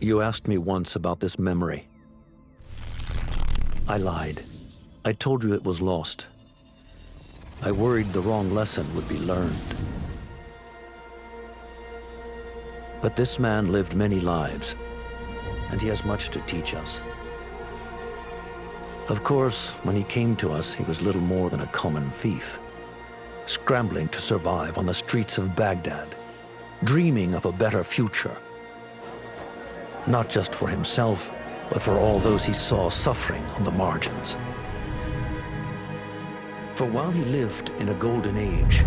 You asked me once about this memory. I lied. I told you it was lost. I worried the wrong lesson would be learned. But this man lived many lives, and he has much to teach us. Of course, when he came to us, he was little more than a common thief, scrambling to survive on the streets of Baghdad, dreaming of a better future. Not just for himself, but for all those he saw suffering on the margins. For while he lived in a golden age,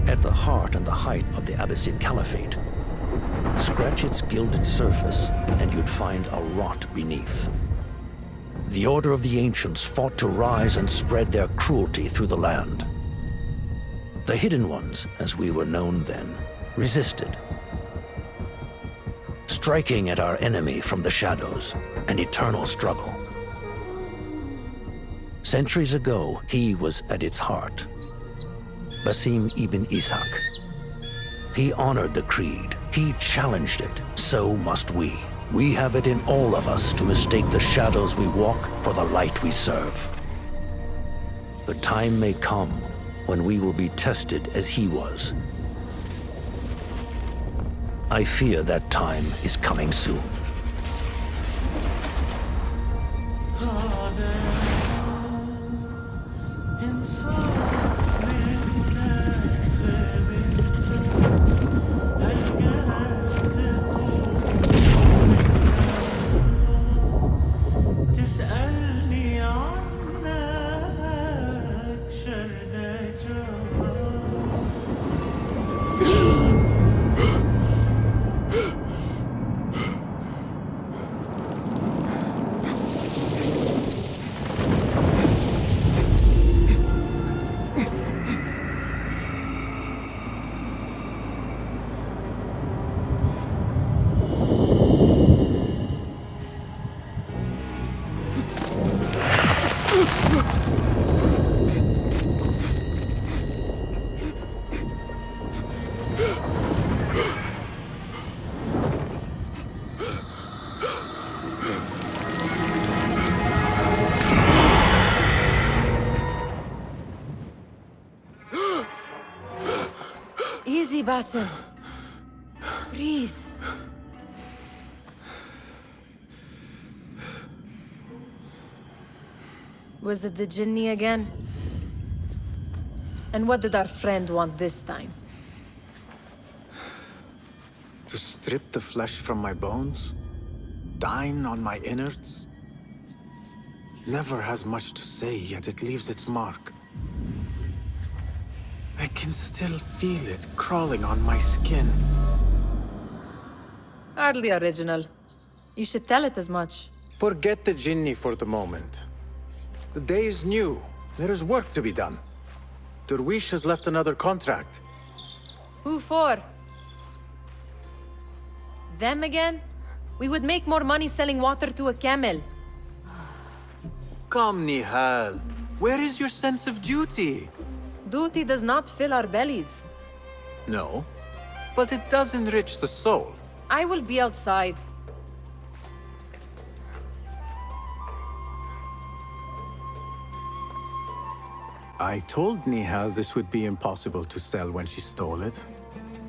at the heart and the height of the Abbasid Caliphate, scratch its gilded surface and you'd find a rot beneath. The Order of the Ancients fought to rise and spread their cruelty through the land. The Hidden Ones, as we were known then, resisted, striking at our enemy from the shadows, an eternal struggle. Centuries ago, he was at its heart. Basim Ibn Ishaq. He honored the Creed. He challenged it. So must we. We have it in all of us to mistake the shadows we walk for the light we serve. The time may come when we will be tested as he was. I fear that time is coming soon. Easy, Basim. Breathe. Was it the Jinni again? And what did our friend want this time? To strip the flesh from my bones? Dine on my innards? Never has much to say, yet it leaves its mark. I can still feel it crawling on my skin. Hardly original. You should tell it as much. Forget the Jinni for the moment. The day is new. There is work to be done. Derwish has left another contract. Who for? Them again? We would make more money selling water to a camel. Come, Nihal. Where is your sense of duty? Duty does not fill our bellies. No, but it does enrich the soul. I will be outside. I told Nihal this would be impossible to sell when she stole it,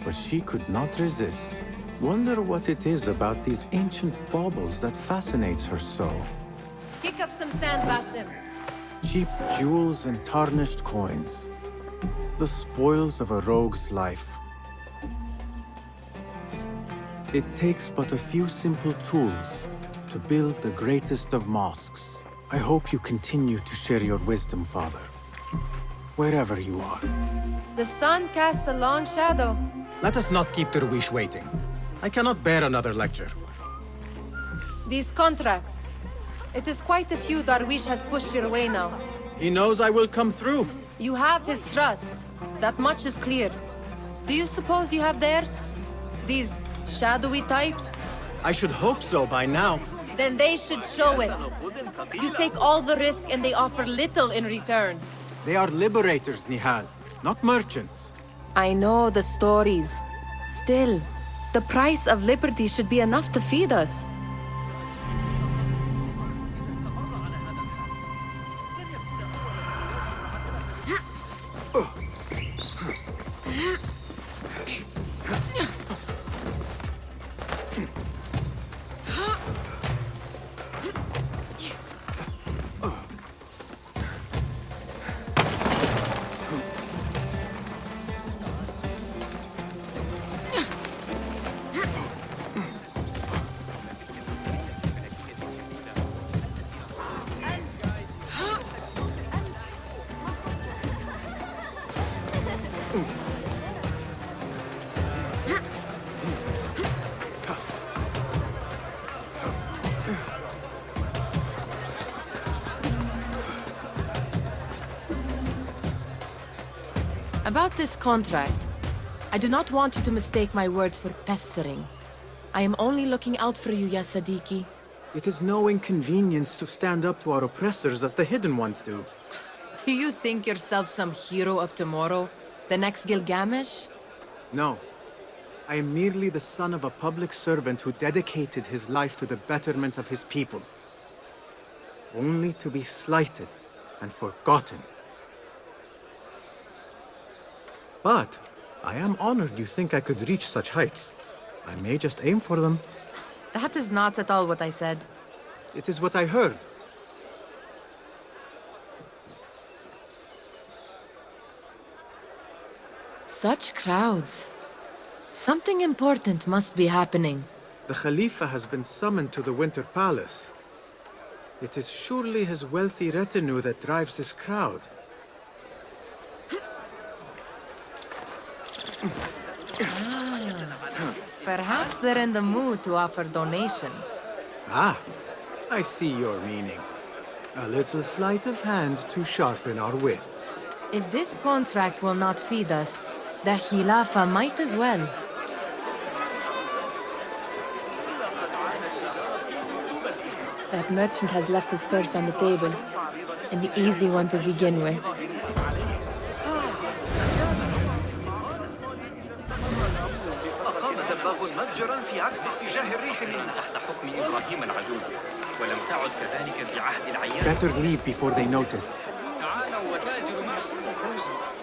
but she could not resist. Wonder what it is about these ancient baubles that fascinates her so. Pick up some sand, Basim. Cheap jewels and tarnished coins. The spoils of a rogue's life. It takes but a few simple tools to build the greatest of mosques. I hope you continue to share your wisdom, Father. Wherever you are. The sun casts a long shadow. Let us not keep Derwish waiting. I cannot bear another lecture. These contracts. It is quite a few Darwish has pushed your way now. He knows I will come through. You have his trust. That much is clear. Do you suppose you have theirs? These shadowy types? I should hope so by now. Then they should show it. You take all the risk and they offer little in return. They are liberators, Nihal, not merchants. I know the stories. Still, the price of liberty should be enough to feed us. About this contract, I do not want you to mistake my words for pestering. I am only looking out for you, ya Sadiki. It is no inconvenience to stand up to our oppressors as the Hidden Ones do. Do you think yourself some hero of tomorrow? The next Gilgamesh? No. I am merely the son of a public servant who dedicated his life to the betterment of his people. Only to be slighted and forgotten. But I am honored you think I could reach such heights. I may just aim for them. That is not at all what I said. It is what I heard. Such crowds. Something important must be happening. The Khalifa has been summoned to the Winter Palace. It is surely his wealthy retinue that drives this crowd. Perhaps they're in the mood to offer donations. Ah, I see your meaning. A little sleight of hand to sharpen our wits. If this contract will not feed us, the Khilafah might as well. That merchant has left his purse on the table. An easy one to begin with. متجرا في عكس اتجاه الريح من تحت حكم إبراهيم العجوز ولم تعد كذلك في عهد العيان. Better leave before they notice.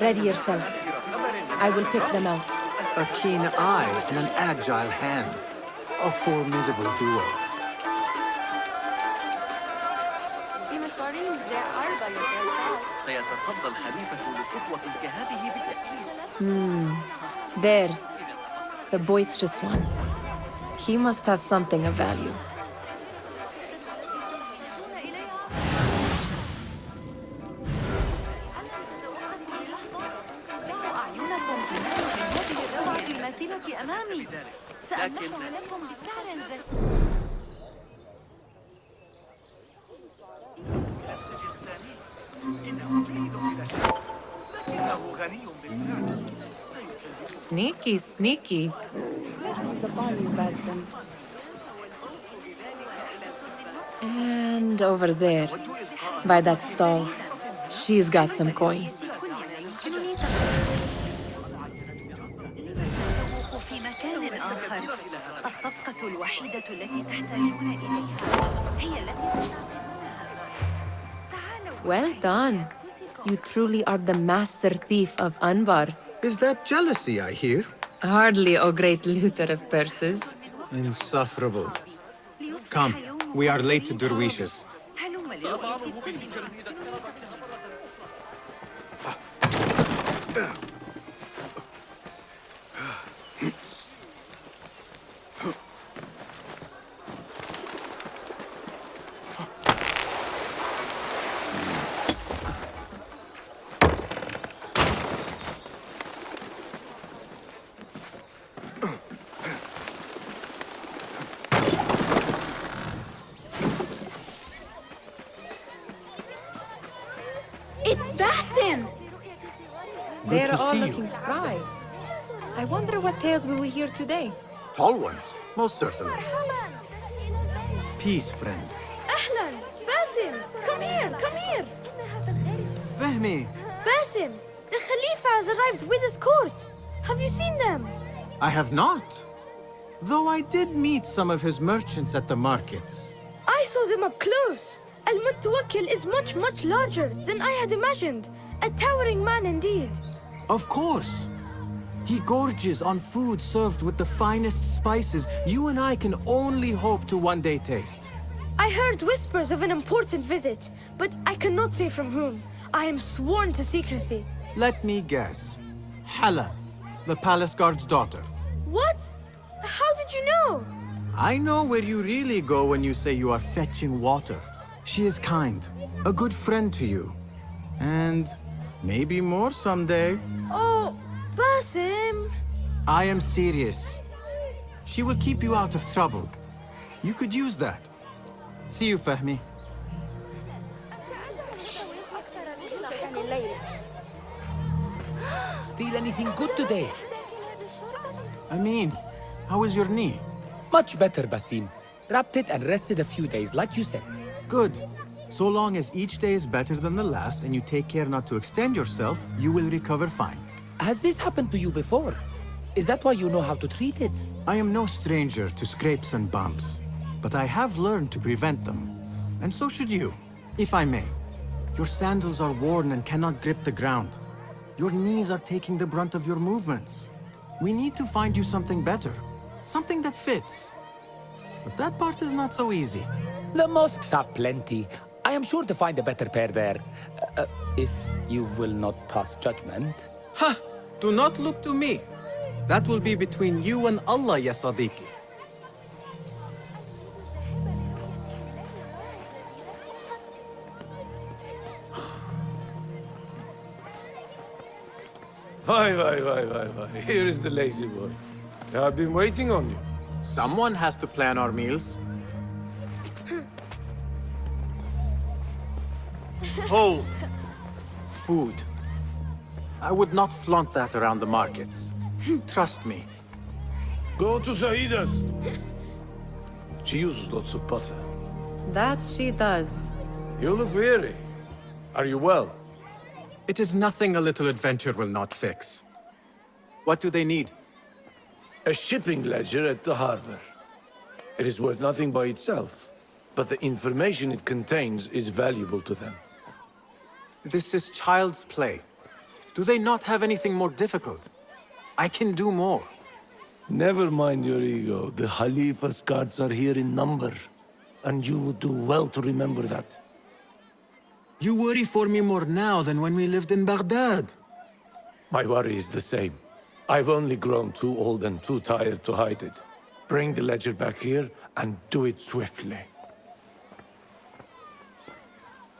Ready yourself. I will pick them out. A keen eye and an agile hand. A formidable duo. سيتصدى الخليفة لخطوة كهذه بالتأكيد. There. The boisterous one. He must have something of value. Sneaky, sneaky. Blessings upon you, Basim. And over there, by that stall, she's got some coin. Well done. You truly are the master thief of Anbar. Is that jealousy I hear? Hardly, O great looter of purses. Insufferable. Come, we are late to Derwishes. It's Basim! They're to all see you. looking spry. I wonder what tales we will hear today. Tall ones, most certainly. Peace, friend. أهلاً باسم come here Fehmi! Basim, the Khalifa has arrived with his court. Have you seen them? I have not. Though I did meet some of his merchants at the markets. I saw them up close. Al-Mutawakkil is much larger than I had imagined. A towering man indeed. Of course. He gorges on food served with the finest spices you and I can only hope to one day taste. I heard whispers of an important visit, but I cannot say from whom. I am sworn to secrecy. Let me guess. Hala, the palace guard's daughter. What? How did you know? I know where you really go when you say you are fetching water. She is kind, a good friend to you. And maybe more someday. Oh, Basim. I am serious. She will keep you out of trouble. You could use that. See you, Fahmi. Steal anything good today? Amin, how is your knee? Much better, Basim. Wrapped it and rested a few days, like you said. Good. So long as each day is better than the last and you take care not to extend yourself, you will recover fine. Has this happened to you before? Is that why you know how to treat it? I am no stranger to scrapes and bumps, but I have learned to prevent them. And so should you, if I may. Your sandals are worn and cannot grip the ground. Your knees are taking the brunt of your movements. We need to find you something better. Something that fits. But that part is not so easy. The mosques have plenty. I am sure to find a better pair there. If you will not pass judgment. Ha! Do not look to me. That will be between you and Allah, ya Sadiqi. Why. Here is the lazy boy. I've been waiting on you. Someone has to plan our meals. Hold. Food. I would not flaunt that around the markets. Trust me. Go to Saida's. She uses lots of butter. That she does. You look weary. Are you well? It is nothing a little adventure will not fix. What do they need? A shipping ledger at the harbor. It is worth nothing by itself, but the information it contains is valuable to them. This is child's play. Do they not have anything more difficult? I can do more. Never mind your ego. The Khalifa's guards are here in number, and you would do well to remember that. You worry for me more now than when we lived in Baghdad. My worry is the same. I've only grown too old and too tired to hide it. Bring the ledger back here, and do it swiftly.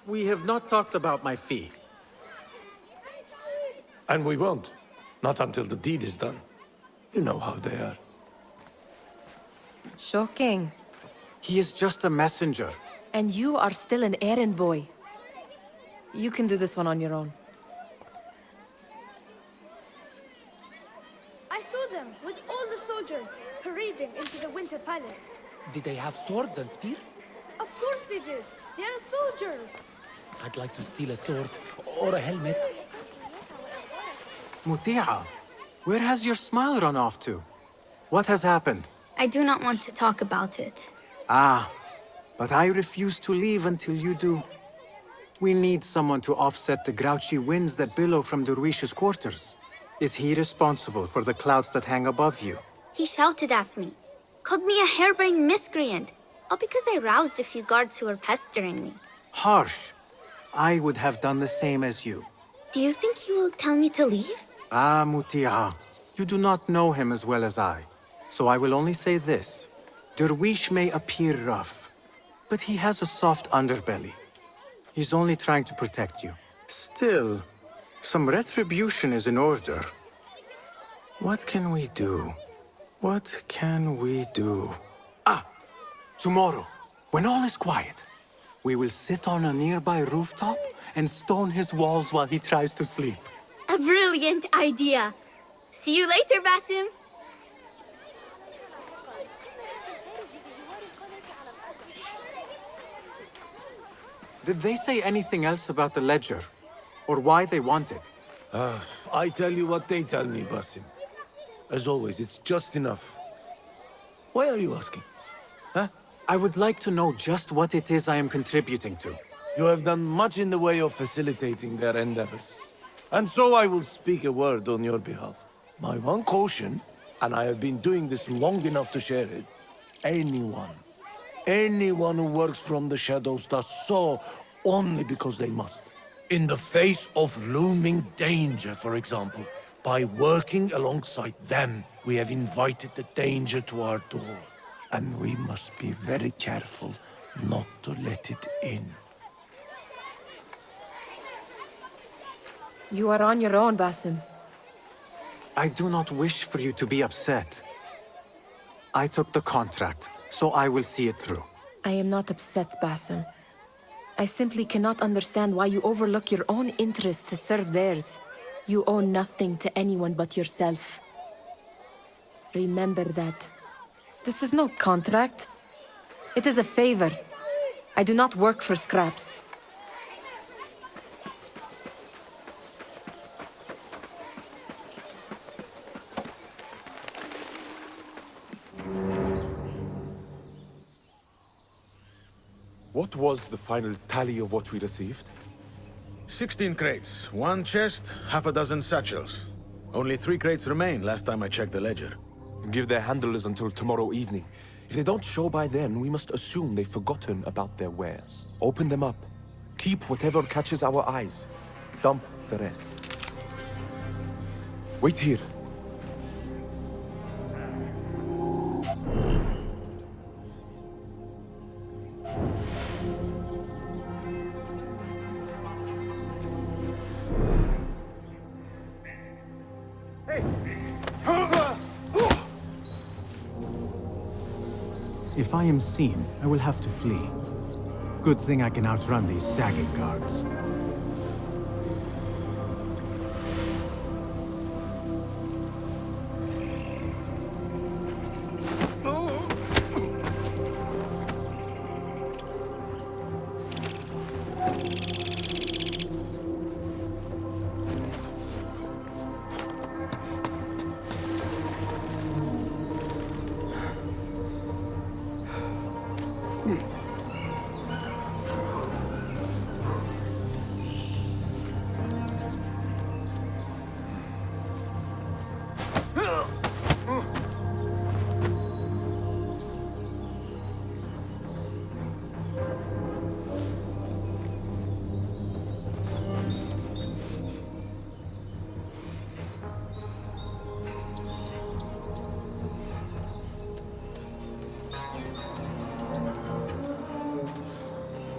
We have not talked about my fee. And we won't. Not until the deed is done. You know how they are. Shocking. He is just a messenger. And you are still an errand boy. You can do this one on your own. I saw them with all the soldiers parading into the Winter Palace. Did they have swords and spears? Of course they did. They are soldiers. I'd like to steal a sword or a helmet. Muti'a, where has your smile run off to? What has happened? I do not want to talk about it. Ah, but I refuse to leave until you do. We need someone to offset the grouchy winds that billow from Derwish's quarters. Is he responsible for the clouds that hang above you? He shouted at me, called me a harebrained miscreant, all because I roused a few guards who were pestering me. Harsh. I would have done the same as you. Do you think he will tell me to leave? Ah, Muti'a, you do not know him as well as I. So I will only say this. Derwish may appear rough, but he has a soft underbelly. He's only trying to protect you. Still, some retribution is in order. What can we do? What can we do? Ah! Tomorrow, when all is quiet, we will sit on a nearby rooftop and stone his walls while he tries to sleep. A brilliant idea. See you later, Basim. Did they say anything else about the ledger? Or why they want it? I tell you what they tell me, Basim. As always, it's just enough. Why are you asking? Huh? I would like to know just what it is I am contributing to. You have done much in the way of facilitating their endeavors. And so I will speak a word on your behalf. My one caution, and I have been doing this long enough to share it, anyone who works from the shadows does so only because they must. In the face of looming danger, for example, by working alongside them, we have invited the danger to our door. And we must be very careful not to let it in. You are on your own, Basim. I do not wish for you to be upset. I took the contract, so I will see it through. I am not upset, Basim. I simply cannot understand why you overlook your own interests to serve theirs. You owe nothing to anyone but yourself. Remember that. This is no contract. It is a favor. I do not work for scraps. What was the final tally of what we received? 16 crates, 1 chest, half a dozen satchels. Only 3 crates remain last time I checked the ledger. Give their handlers until tomorrow evening. If they don't show by then, we must assume they've forgotten about their wares. Open them up. Keep whatever catches our eyes. Dump the rest. Wait here. If I am seen, I will have to flee. Good thing I can outrun these sagging guards.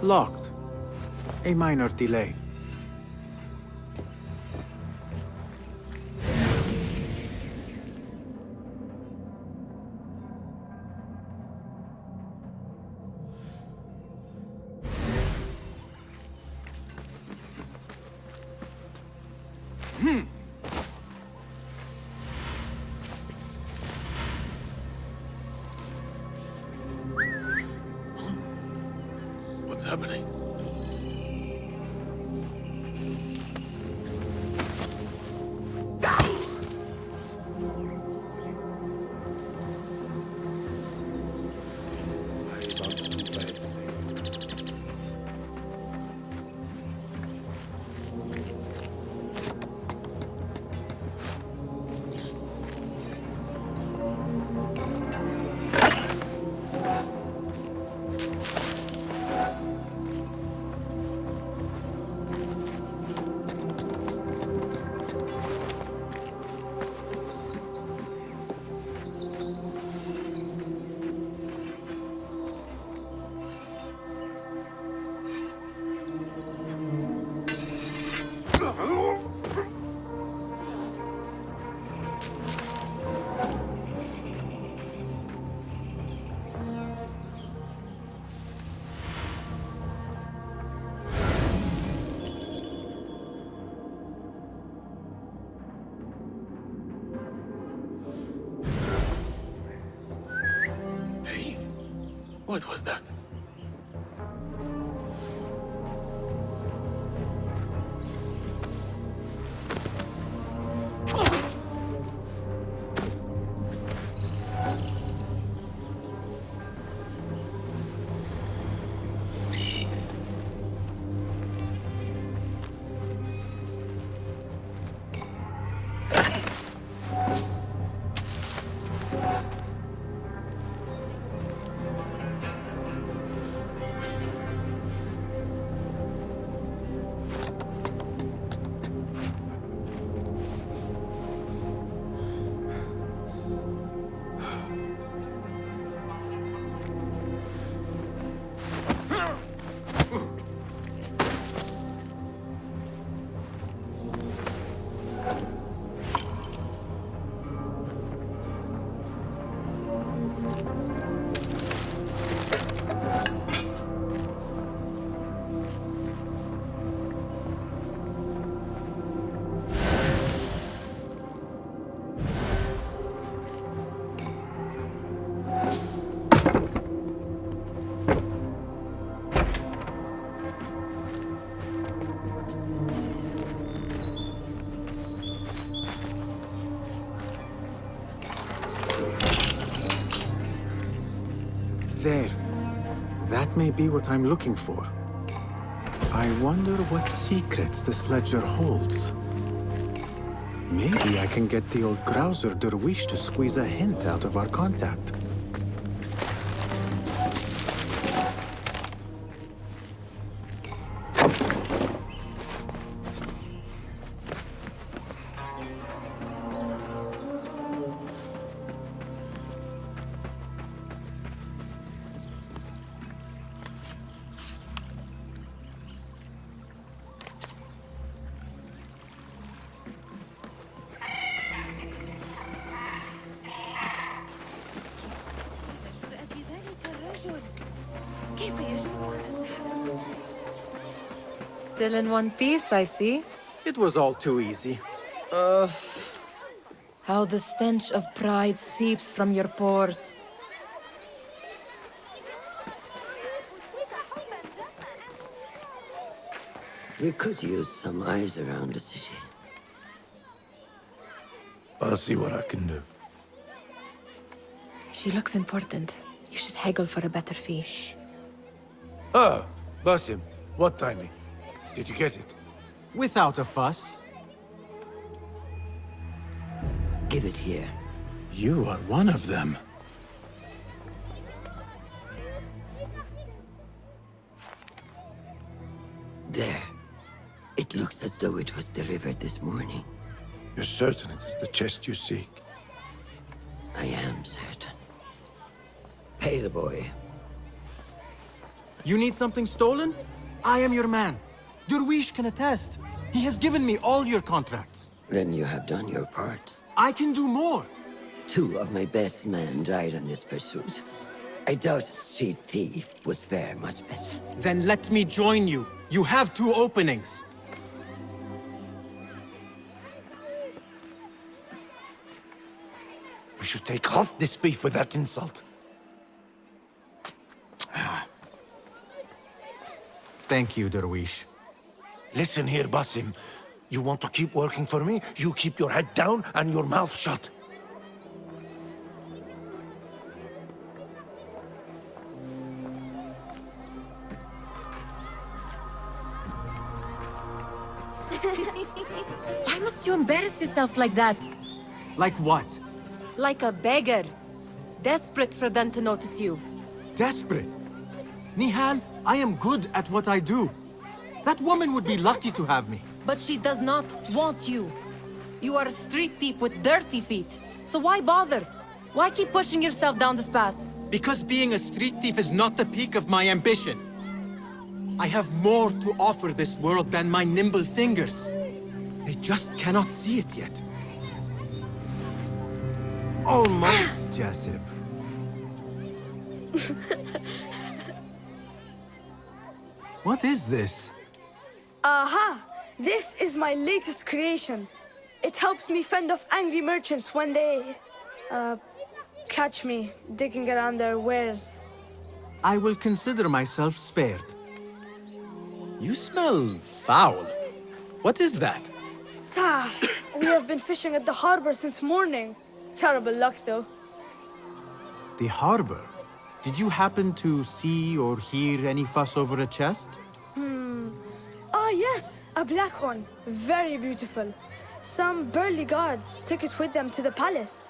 Locked. A minor delay. What's happening? What was that? There. That may be what I'm looking for. I wonder what secrets this ledger holds. Maybe I can get the old grouser Derwish to squeeze a hint out of our contact. Still in one piece, I see. It was all too easy. How the stench of pride seeps from your pores. We could use some eyes around the city. I'll see what I can do. She looks important. You should haggle for a better fee. Ah, Basim, what timing? Did you get it? Without a fuss. Give it here. You are one of them. There. It looks as though it was delivered this morning. You're certain it is the chest you seek? I am certain. Pay the boy. You need something stolen? I am your man. Derwish can attest. He has given me all your contracts. Then you have done your part. I can do more. 2 of my best men died on this pursuit. I doubt a street thief would fare much better. Then let me join you. You have 2 openings. We should take off this thief with that insult. Thank you, Derwish. Listen here, Basim. You want to keep working for me? You keep your head down and your mouth shut. Why must you embarrass yourself like that? Like what? Like a beggar. Desperate for them to notice you. Desperate? Nihal, I am good at what I do. That woman would be lucky to have me. But she does not want you. You are a street thief with dirty feet. So why bother? Why keep pushing yourself down this path? Because being a street thief is not the peak of my ambition. I have more to offer this world than my nimble fingers. They just cannot see it yet. Almost, Jasip. What is this? Aha! This is my latest creation. It helps me fend off angry merchants when they... catch me digging around their wares. I will consider myself spared. You smell foul. What is that? Tah! We have been fishing at the harbor since morning. Terrible luck, though. The harbor? Did you happen to see or hear any fuss over a chest? Ah, yes, a black one. Very beautiful. Some burly guards took it with them to the palace.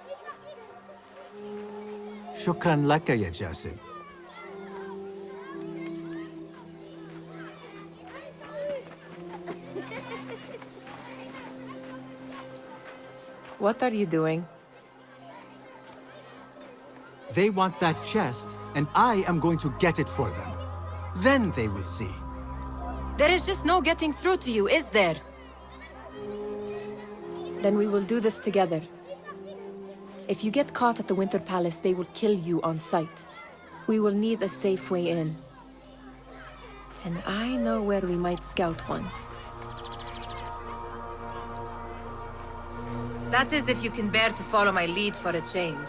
Shukran laka, ya Jasib. What are you doing? They want that chest, and I am going to get it for them. Then they will see. There is just no getting through to you, is there? Then we will do this together. If you get caught at the Winter Palace, they will kill you on sight. We will need a safe way in. And I know where we might scout one. That is if you can bear to follow my lead for a change.